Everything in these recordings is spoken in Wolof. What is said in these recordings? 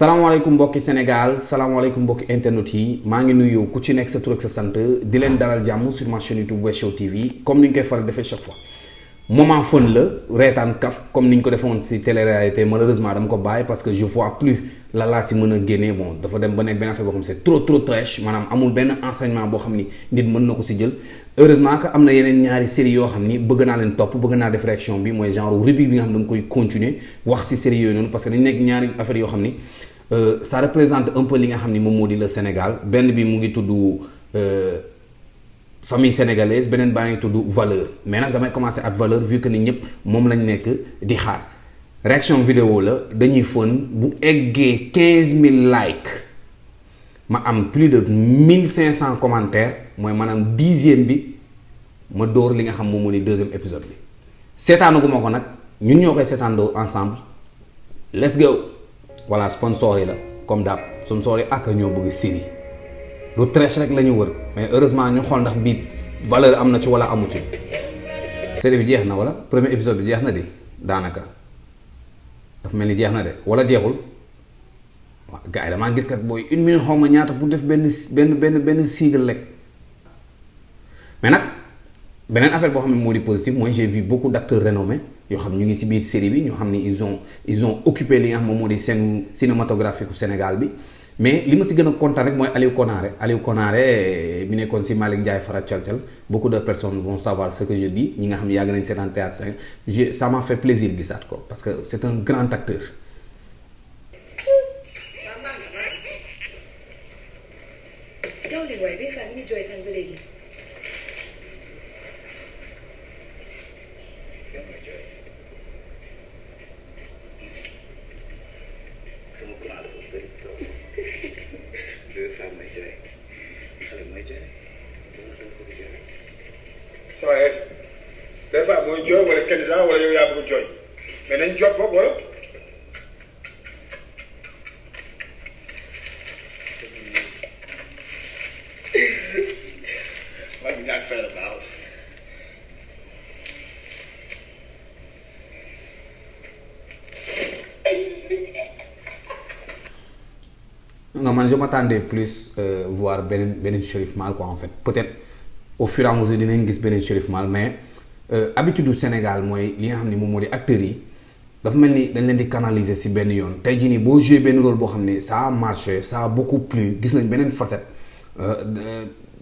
salaamaaleykum mbokki Sénégal salaamaaleykum mbokki internet yi maa ngi nuyu ku ci nekk sa tur ak sa sant di leen dalal jàmm sur ma chaîne YouTube Wes Show TV comme ni ñu koy faral defee chaque fois moment fun la reetaan kaf comme ni ñu ko defoon si télé-réalité malheureusement dama ko bàyyi parce que je vois plus la laa si mën a génnee bon dafa dem ba nekk benn affaire boo xam c'est trop trash maanaam amul benn enseignement boo xam ni nit mën na ko si jël heureusement que am na yeneen ñaari série yoo xam ni bëgg naa leen topp bëgg naa def réaction bi mooy genre rubrique bi nga xam ne dama koy continuer wax si série yooyu noonu parce que dañu nekk ñaari affaire yoo xam ni ça représente un peu li nga xam ni moom moo di le Sénégal benn bi mu ngi tudd famille sénégalaise beneen baa ngi tudd valeur mais nag damay commencer ak valeur vu que ni ñëpp moom lañ nekk di xaar réaction vidéo la dañuy fën bu eggee 15000 likes ma am plus de 1500 commentaires mooy maanaam dixième bi ma dóor li nga xam moom moo di deuxième épisode bi seetaanaguma ko nag ñun ñoo koy seetaandoo ensemble let's go. voilà sponsor yi la comme daab sponsor yi ak ñoo bëgg série lu trash rek la ñu wër mais heureusement ñu xool ndax bii valeur am na ci wala amu ci. série bi jeex na wala premier épisode bi jeex na di daanaka dafa mel ni jeex na de wala jeexul waaw gars yi damaa gis kat booy une minute xaw ma ñaata pour def benn sigle rek mais nag beneen affaire boo xam ne moo di positif mooy j'ai vu beaucoup d'acteurs renommés yoo xam ñu ngi ci biir série bi ñoo xam ni ils ont occupé li nga xam moom moo di scène cinématographique u Sénégal bi mais li ma ci gën a kontaan rek mooy Aliou Konaré mi nekkoon ci Malick Ndiaye Fara Thial beaucoup de personnes vont savoir ce que je dis ñi nga xam ne yàgg nañ seetaan théâtre ça m'a fait plaisir gisaat ko parce que c'est un grand acteur. waaye des fois mooy jooy wala kenn sax wala yow yaa bëgg jooy mais nañ jot boog wala. waa ji ñàkk fay la baaw. non man je m'attendais plus voir beneen Cherif Mal quoi en fait peut-être. au fur et à mesure dinañ gis beneen Cherif Mal mais habitude du Sénégal mooy li nga xam ne moom moo di acteurs yi dafa mel ni dañ leen di canaliser ci benn yoon tey jii nii boo joué benn rôle boo xam ne ça a marché ça a beaucoup plu gis nañ beneen facette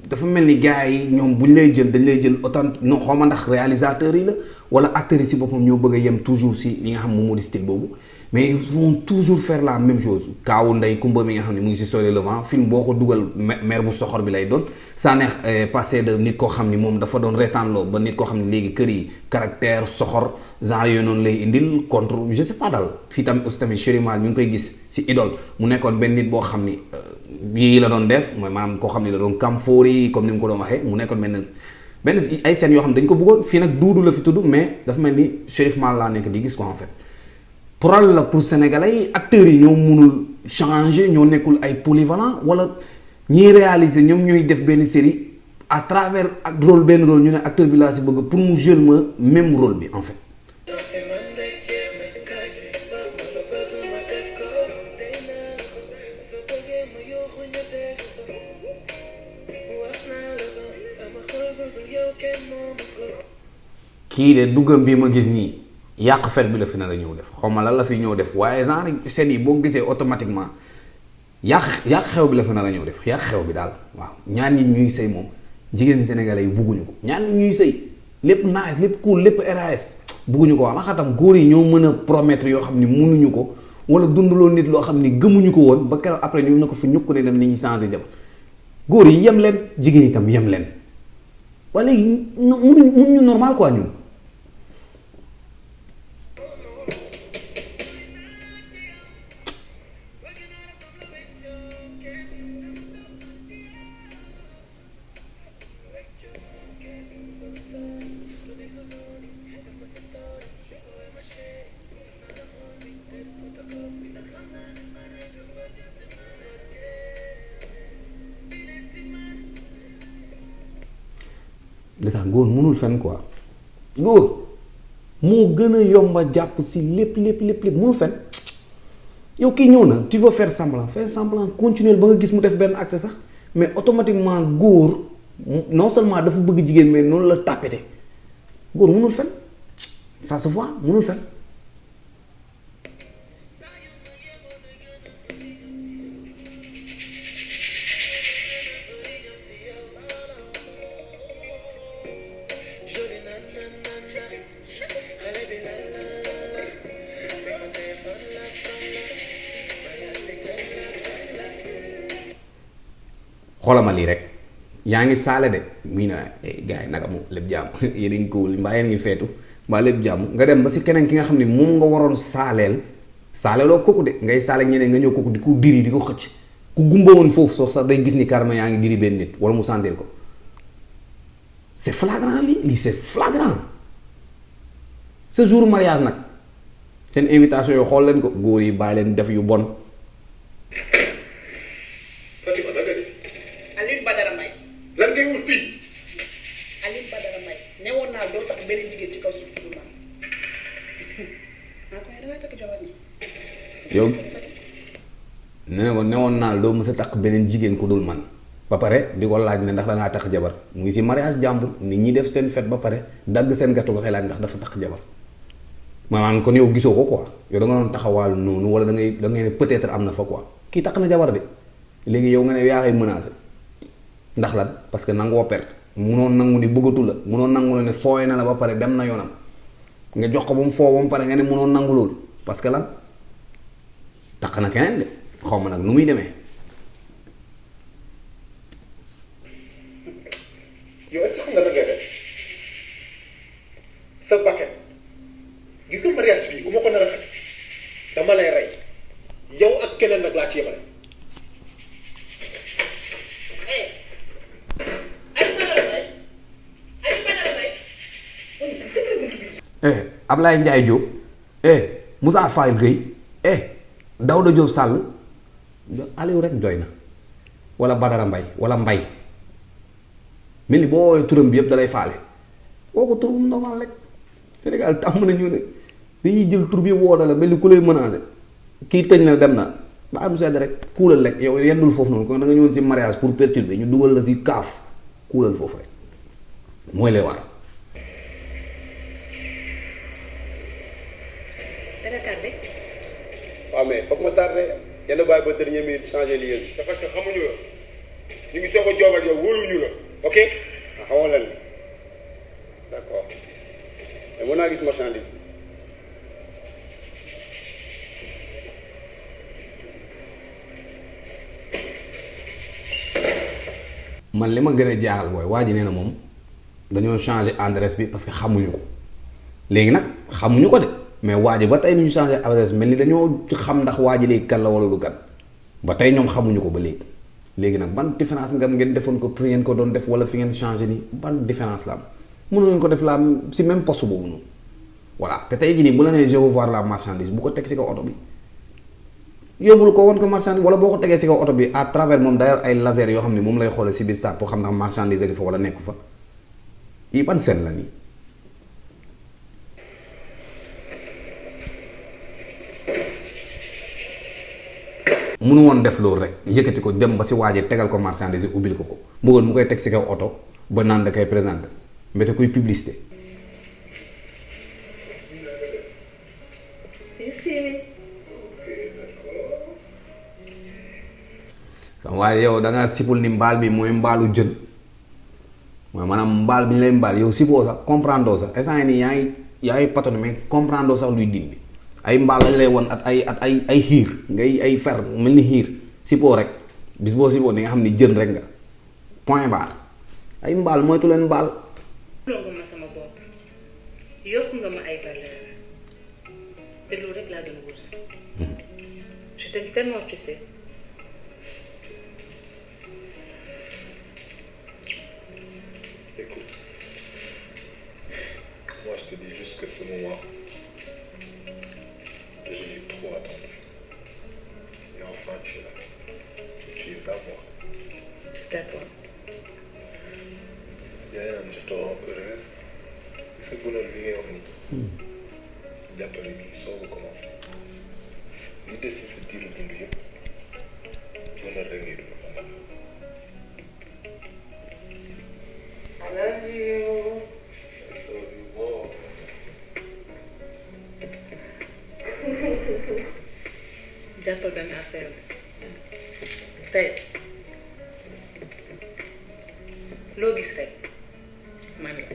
dafa mel ni gars yi ñoom bu ñu lay jël dañ lay jël autant non xaw ma ndax réalisateurs yi la wala acteurs yi ci boppam ñoo bëgg a yem toujours ci li nga xam moom moo di style boobu mais ils vont toujours faire la même chose kaawu Ndeye Kumba mi nga xam ne mu ngi ci Soleil Levant film boo ko dugal mère bu soxor bi lay doon ça neex passé de nit koo xam ni moom dafa doon reetaanloo ba nit koo xam ne léegi kër yi caractère soxor genre yooyu noonu lay indil contre je sais pas daal fii tamit aussi tamit Cherif Mal ñu ngi koy gis ci Idole mu nekkoon benn nit boo xam ni yii la doon def mooy maanaam koo xam ni la doon kamfoori comme ni mu ko doon waxee mu nekkoon benn ay scènes yoo xam ne dañ ko bëggoon fii nag duudu la fi tudd mais dafa mel ni Cherif Mal laa nekk di gis ko en fait problème la pour sénégalais yi acteurs yi ñoo mënul changer ñoo nekkul ay polyvalent wala ñiy réaliser ñoom ñooy def benn série à travers ak rôle benn rôle ñu ne acteur bi laa si bëgg pour mu jouer ma même rôle bi en fait. kii de duggam bi ma gis nii. yàq fet bi la fi nar a ñëw def xaw ma lan la fi ñëw def waaye genre scène yi boo gisee automatiquement yàq xew bi la fi nar a ñëw def yàq xew bi daal waaw ñaan nit ñuy sëy moom jigéen sénégalais yi bugguñu ko ñaan nit ñuy sëy lépp nice lépp cool lépp RAS bugguñu ko waa xatam góor yi ñoo mën a promettre yoo xam ni mënuñu ko wala dundaloo nit loo xam ni gëmuñu ko woon ba keroog après ñu na ko fi ñukk ne dem ni ñuy changer jabar góor yi yem leen jigéen itam yem leen waa léegi mënuñu normal quoi ñun. li sax góor mënul fen quoi góor moo gën a yomba jàpp si lépp mënul fen yow kii ñëw na tu veux faire semblant continuer ba nga gis mu def benn acte sax mais automatiquement góor non seulement dafa bëgg jigéen mais noonu la tàppete góor mënul fen ça se voit mënul fen. xoolal ma lii rek yaa ngi saale de mii na gars yi naka moom lépp jàmm yéen a ngi ko mbaa yéen ngi feetu mbaa lépp jàmm nga dem ba si keneen ki nga xam ne moom nga waroon saaleeloo kooku de ngay saale ñeneen nga ñëw kooku di ko diri di ko xëcc ku gumba woon foofu soo sax day gis ni carrément yaa ngi diri benn nit wala mu sentir ko c'est flagrant lii c'est flagrant ce jour mariage nag seen invitation yoo xool leen ko góor yi bàyyi leen def yu bon. lan ngay wut fii. Aliou Badara Mbaye newoon naa doo tax benn jigéen ci kaw suuf du man maa koy dangaa takk jabar ni yow newoon naa doo mës a takk beneen jigéen ku dul man ba pare di ko laaj ne ndax da ngaa takk jabar mu ngi si mariage jàmbur nit ñi def seen fête ba pare dagg seen gàttu ko xëy laaj ndax dafa takk jabar maanaam kon yow gisoo ko quoi yow da nga doon taxawaalu noonu wala da ngay ne peut-être am na fa quoi kii takk na jabar de léegi yow nga ne yaa koy menacé ndax lan parce que nangoo perte munoon nangu ni bëggatu la munoon nangu la ne fooy na la ba pare dem na yoonam nga jox ko ba mu foo ba mu pare nga ne munoon nangu loolu parce que lan takk na keneen de xaw ma nag nu muy demee. yow est-ce que xam nga la ngay def sa bakkan gis nga mariage bii bu ma ko nar a xam dama lay rey yow ak keneen nag laa ci yemale. Ablaye Ndiaye Diop Moussa Fall Gueye Daouda Diop Sall Aliou rek doy na wala Badara Mbaye wala Mbaye mel ni boo woowee turam bi yëpp dalay faale woo ko tur bu normal rek Sénégal tàmm nañu ne dañuy jël tur bi woo la mel ni ku lay menacé kii tëj na dem na ba am sedd rek kuulal rek yow yendul foofu noonu kon da nga ñëwoon si mariage pour perturber ñu dugal la si kaaf kuulal foofu rek mooy lay war. waaw mais foog ma tardé yenn bàyyi ba dernière minute changé lii yëpp. c'est parce que xamuñu la ñu ngi soog a joobal yow wóoluñu la ok. xamoo lan d'accord mais mën naa gis marchandise man li ma gën a jaaxal mooy waa ji nee na moom dañoo changé adresse bi parce que xamuñu ko léegi nag xamuñu ko de. mais waa ji ba tey ni ñu changé adresse mel ni dañoo xam ndax waa ji léegi kan la wala du kan ba tey ñoom xamuñu ko ba léegi nag ban différence nga ngeen defoon ko fi ngeen ko doon def wala fi ngeen changé nii ban différence la am mënoon ngeen ko def la si même poste boobu noonu voilà te tey jii nii bu la nee je veux voir la marchandise bu ko teg si kaw oto bi yóbbul ko woon ko marchandise wala boo ko tegee si kaw oto bi à travers moom d'ailleurs ay laser yoo xam ne moom lay xoolee si biir saak pour xam ndax marchandise gi fa wala nekku fa yi ban seen la nii. munu woon def loolu rek yëkkati ko dem ba si waajee tegal ko marchandise yi ubbil ko bëggoon mu koy teg si kaw oto ba naan da koy présenté mbete koy publicité. waaye yow da nga sipul ni mbaal bi mooy mbaalu jën mooy maanaam mbaal bi ñu lay mbaal yow sipoo sax comprendre sax instant nii yaa ngi patone mais comprendre sax luy dindi. ay mbaal lañ lay won at ay xiir ngay ay fer mel ni xiir sipoo rek bis boo sipoo di nga xam ni jën rek nga point barre ay mbaal moytu leen mbaal. nga ma sama bopp yokk nga ma ay valeur te loolu rek laa doon wut. je t'aime tellement tu sais. Écoute, moi je te dis juste que ce moment. J'ai trop attendu. Et enfin, tu es là. Tu es à moi. C'est à toi. Yann, je te rends que je reste. C'est pour notre vie, on est. Bientôt, les filles sont recommencées. L'idée, c'est diiru dund yëpp coono rek ngay dund xam nga. I love you. jàppal benn affaire tey loo gis rek man la.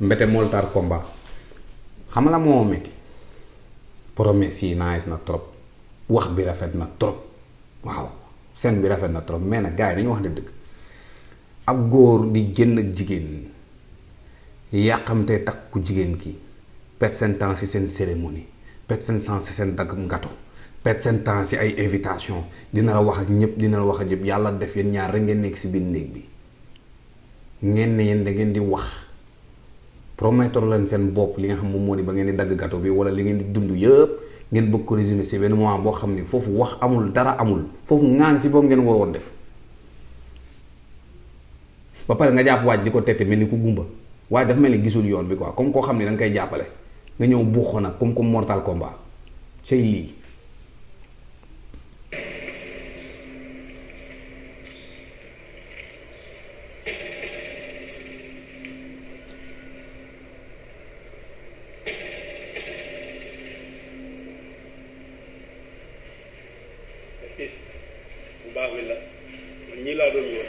mbete Mortal Kombat xam nga la moo metti promesse yi nice na trop wax bi rafet na trop waaw scène bi rafet na trop mais nag gars yi dañu wax ne dëgg ab góor di génn ak jigéen yàqamte takk ku jigéen ki perte seen temps ci seen cérémonie perte seen temps ci seen dagg ngato perte seen temps ci ay invitation dina la wax ak ñëpp dina la wax ak ñëpp yàlla def yéen ñaar rek ngeen nekk ci biir néeg bi ngeen ne yéen da ngeen di wax promettre leen seen bopp li nga xam moom moo di ba ngeen di dagg gâteau bi wala li ngeen di dund yëpp ngeen bëgg ko résumer ci benn moment boo xam ni foofu wax amul dara amul foofu ŋaan ci boobu ngeen waroon def ba pare nga jàpp waaj di ko tette mel ni ku gumba waaye dafa mel ni gisul yoon bi quoi comme koo xam ne da nga koy jàppale nga ñëw buux nag comme Mortal Kombat cay lii. fils bu baax bi la man ñii laa doon wër.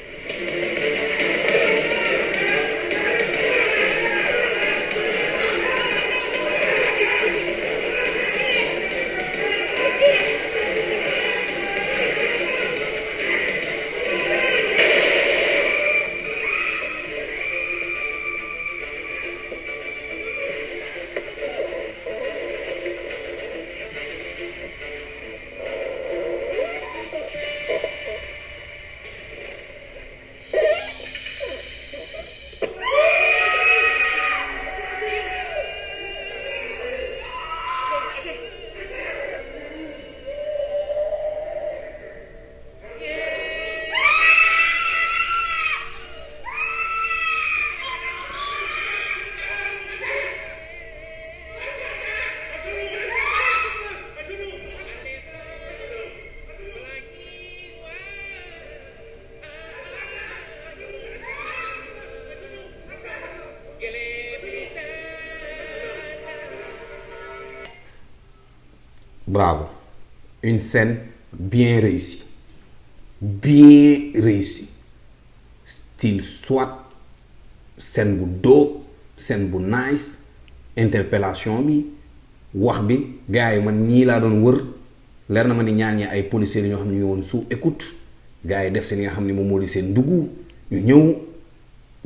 Bravo, une scène bien réussie, style soit scène bu dope, scène bu nice, interpellation bi wax bi gars yi man ñii laa doon wër leer na ma ni ñaan ñi ay policiers yi ñoo xam ne ñu ngi woon sous écoute gars yi def seen nga xam ne moom moo di seen dugg ñu ñëw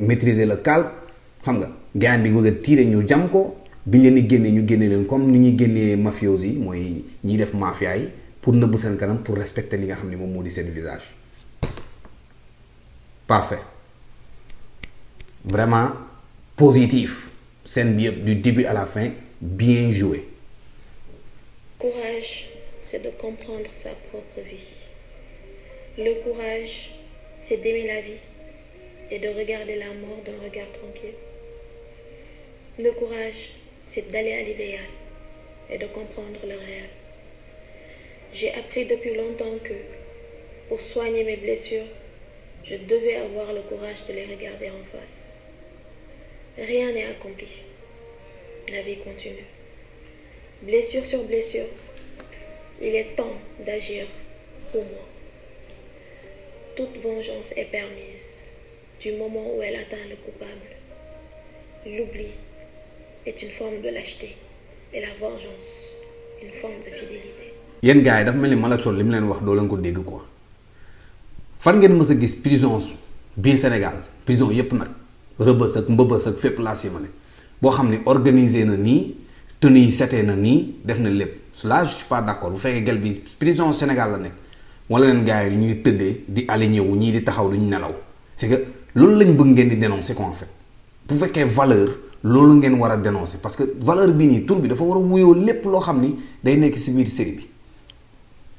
maîtriser le calme xam nga gars bi bëgg a tiire ñu jam ko. bi ñu leen di génnee ñu génne leen comme ni ñuy génnee mafiosi yi mooy ñiy def mafia yi pour nëbb seen kanam pour respecter li nga xam ne moom moo di seen visage parfait vraiment positif scène bi yëpp du début à la fin bien joué. Courage, c'est de comprendre sa propre vie. Le courage, c'est d'aimer la vie et de regarder la mort d'un regard tranquille. Le courage, c'est d'aller à l'idéal et de comprendre le réel. J'ai appris depuis longtemps que pour soigner mes blessures, je devais avoir le courage de les regarder en face. Rien n'est accompli. La vie continue. Blessure sur blessure, il est temps d'agir pour moi. Toute vengeance est permise du moment où elle atteint le coupable. L'oubli est une forme de lâcheté et la vengeance une forme de fidélité. yéen gars yi dafa mel ni Malathion li mu leen wax doo leen ko dégg quoi fan ngeen mës a gis prison biir Sénégal prison yépp nag Rebeuss ak Mbëbës ak fépp laa si ma ne boo xam ne organisé na nii tenue yi setee na nii def na lépp là je suis pas d'accord bu fekkee gel bi prison Sénégal la nekk wala leen gars yi ñuy tëddee di aligné wu ñii di taxaw duñ nelaw c'est que loolu lañ bëgg ngeen di dénoncer ko en fait bu fekkee valeur loolu ngeen war a dénoncer parce que valeur bi nii tur bi dafa war a wuyoo lépp loo xam ni day nekk ci biir série bi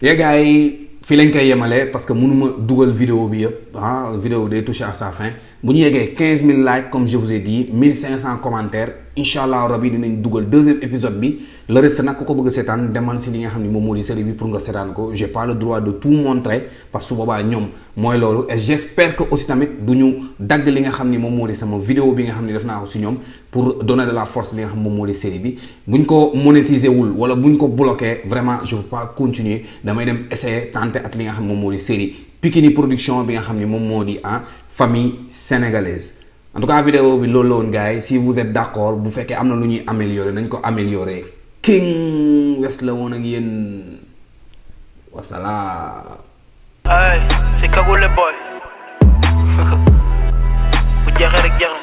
yee gars yi fii lañ koy yemale parce que mënuma dugal vidéo bi yëpp vidéo bi day toucher à sa fin bu ñu yeggee 15 000 likes comme je vous ai dit 1500 commentaires incha allah rabi dinañ dugal deuxième épisode bi le reste nag ku ko bëgg a seetaan demal si li nga xam ne moom moo di série bi pour nga seetaan ko j'ai pas le droit de tout montrer parce que su boobaa ñoom mooy loolu et j'espère que aussi tamit du ñu dagg li nga xam ni moom moo di sama vidéo bi nga xam ne def naa ko si ñoom pour donner de la force li nga xam moom moo di série bi buñ ko monétiser wul wala buñ ko bloqué vraiment je peux pas continuer damay dem essayer tenter ak li nga xam moom moo di série Pikini Production bi nga xam ne moom moo di famille sénégalaise en tout cas vidéo bi loolu la woon gars yi si vous êtes d'accord bu fekkee am na lu ñuy améliorer nañ ko améliorer King West la woon ak yéen wasalaam. ay c'est Cagoule boy bu jeexee rek jeex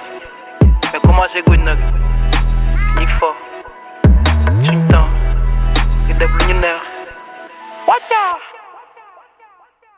na mais commencé guñ nag ñi fo suñ temps ñu def lu ñu neex wàcca